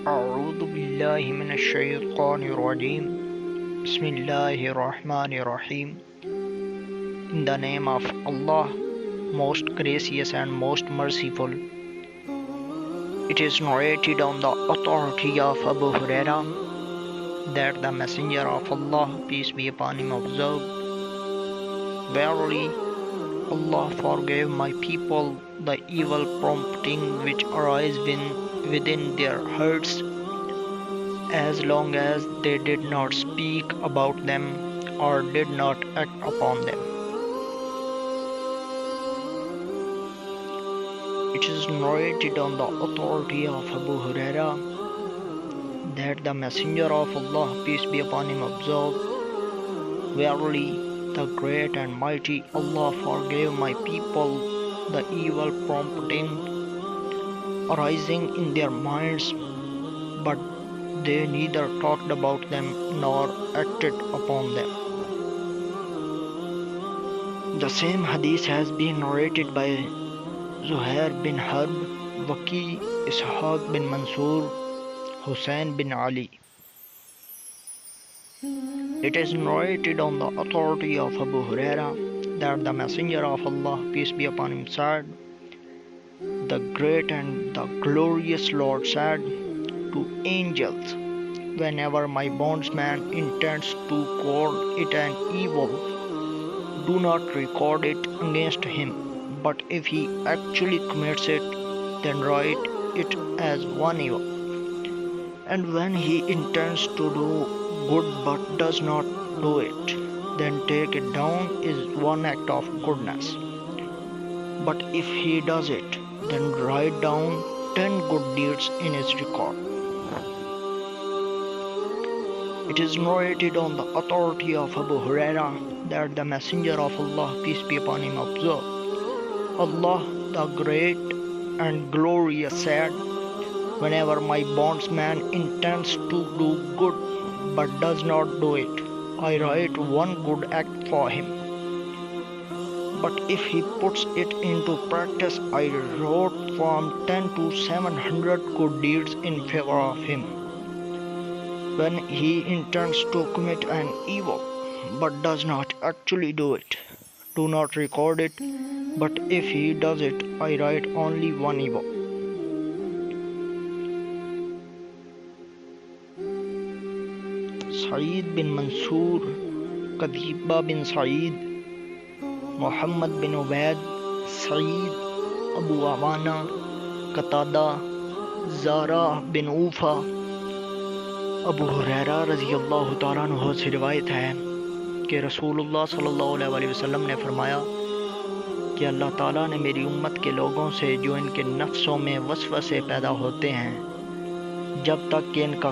أعوذ بالله من الشيطان الرجيم. بسم الله الرحمن الرحيم. In the name of Allah, most gracious and most merciful. It is narrated on the authority of Abu Huraira that the Messenger of Allah, peace be upon him, observed, "Verily, Allah forgave my people the evil prompting which arise within their hearts, as long as they did not speak about them or did not act upon them." It is narrated on the authority of Abu Huraira that the Messenger of Allah, peace be upon him, observed, "Verily, the great and mighty Allah forgave my people the evil prompting arising in their minds, but they neither talked about them nor acted upon them." The same hadith has been narrated by Zuhair bin Harb, Waki, Ishaq bin Mansur, Hussein bin Ali. It is narrated on the authority of Abu Huraira that the Messenger of Allah, peace be upon him, said, "The great and the glorious Lord said to angels, whenever my bondsman intends to call it an evil, do not record it against him, but if he actually commits it, then write it as one evil. And when he intends to do good but does not do it, then take it down as one act of goodness. But if he does it, then write down 10 good deeds in his record." It is narrated on the authority of Abu Huraira that the Messenger of Allah, peace be upon him, observed, "Allah the great and glorious said, whenever my bondsman intends to do good but does not do it, I write one good act for him. But if he puts it into practice, I wrote from 10 to 700 good deeds in favor of him. When he intends to commit an evil but does not actually do it, do not record it, but if he does it, I write only one evil." سعید بن منصور، قتیبہ بن سعید، محمد بن عبید، سعید، ابو عوانہ، قتادہ، زارہ بن اوفا، ابو ہریرہ رضی اللہ تعالیٰ عنہ سے روایت ہے کہ رسول اللہ صلی اللہ علیہ وسلم نے فرمایا کہ اللہ تعالیٰ نے میری امت کے لوگوں سے جو ان کے نفسوں میں وسوسے پیدا ہوتے ہیں، جب تک کہ ان کا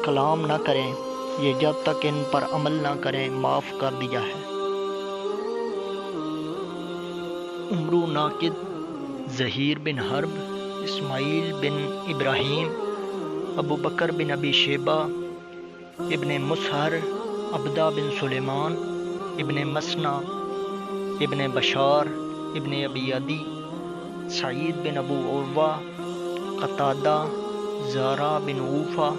کلام نہ کریں، یہ جب تک ان پر عمل نہ کریں، معاف کر دیا ہے۔ عمرو ناقد، ظہیر بن حرب، اسماعیل بن ابراہیم، ابو بکر بن ابی شیبہ، ابن مسہر، عبدہ بن سلیمان، ابن مسنا، ابن بشار، ابن ابی عدی، سعید بن ابو عروہ، قتادہ، زارہ بن اوفا،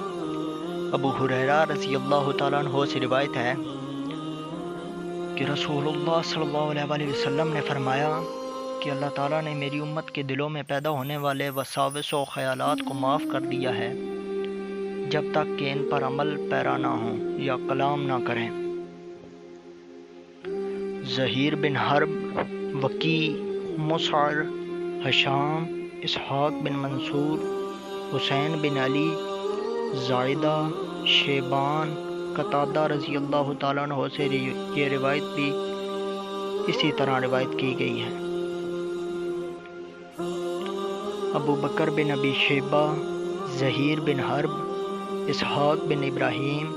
ابو ہریرہ رضی اللہ تعالیٰ عنہ سے روایت ہے کہ رسول اللہ صلی اللہ علیہ وسلم نے فرمایا کہ اللہ تعالیٰ نے میری امت کے دلوں میں پیدا ہونے والے وساوس و خیالات کو معاف کر دیا ہے، جب تک کہ ان پر عمل پیرا نہ ہوں یا کلام نہ کریں۔ ظہیر بن حرب، وکی، مسعر، ہشام، اسحاق بن منصور، حسین بن علی، زائدہ، شیبان، قتادہ رضی اللہ تعالیٰ عنہ سے یہ روایت بھی اسی طرح روایت کی گئی ہے۔ ابو بکر بن ابی شیبہ، ظہیر بن حرب، اسحاق بن ابراہیم،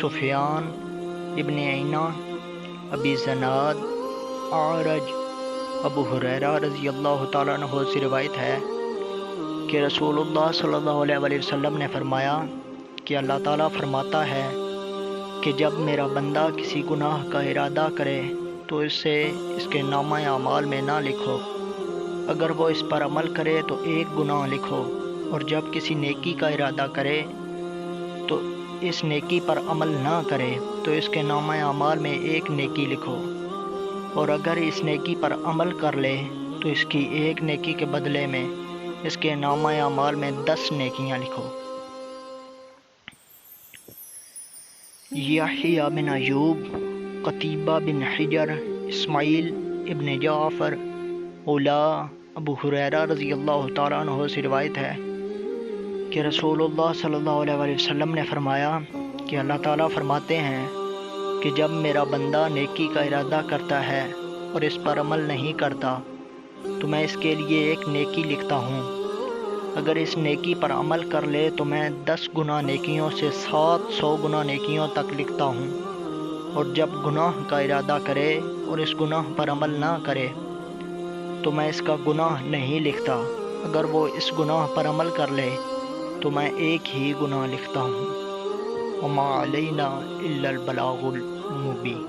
سفیان ابن عینہ، ابی زناد، اعرج، ابو ہریرہ رضی اللہ تعالیٰ عنہ سے روایت ہے کہ رسول اللہ صلی اللہ علیہ وسلم نے فرمایا کہ اللہ تعالیٰ فرماتا ہے کہ جب میرا بندہ کسی گناہ کا ارادہ کرے تو اسے اس کے نامہ اعمال میں نہ لکھو، اگر وہ اس پر عمل کرے تو ایک گناہ لکھو، اور جب کسی نیکی کا ارادہ کرے تو اس نیکی پر عمل نہ کرے تو اس کے نامہ اعمال میں 1 نیکی لکھو، اور اگر اس نیکی پر عمل کر لے تو اس کی 1 نیکی کے بدلے میں اس کے نامہ اعمال میں 10 نیکیاں لکھو۔ یحییٰ بن ایوب، قتیبہ بن حجر، اسماعیل ابن جعفر، اولا، ابو ہریرہ رضی اللہ تعالیٰ عنہ سے روایت ہے کہ رسول اللہ صلی اللہ علیہ وآلہ وسلم نے فرمایا کہ اللہ تعالیٰ فرماتے ہیں کہ جب میرا بندہ نیکی کا ارادہ کرتا ہے اور اس پر عمل نہیں کرتا تو میں اس کے لیے 1 نیکی لکھتا ہوں، اگر اس نیکی پر عمل کر لے تو میں 10 گنا نیکیوں سے 700 گنا نیکیوں تک لکھتا ہوں، اور جب گناہ کا ارادہ کرے اور اس گناہ پر عمل نہ کرے تو میں اس کا گناہ نہیں لکھتا، اگر وہ اس گناہ پر عمل کر لے تو میں 1 ہی گناہ لکھتا ہوں۔ وما علینا الا البلاغ المبین۔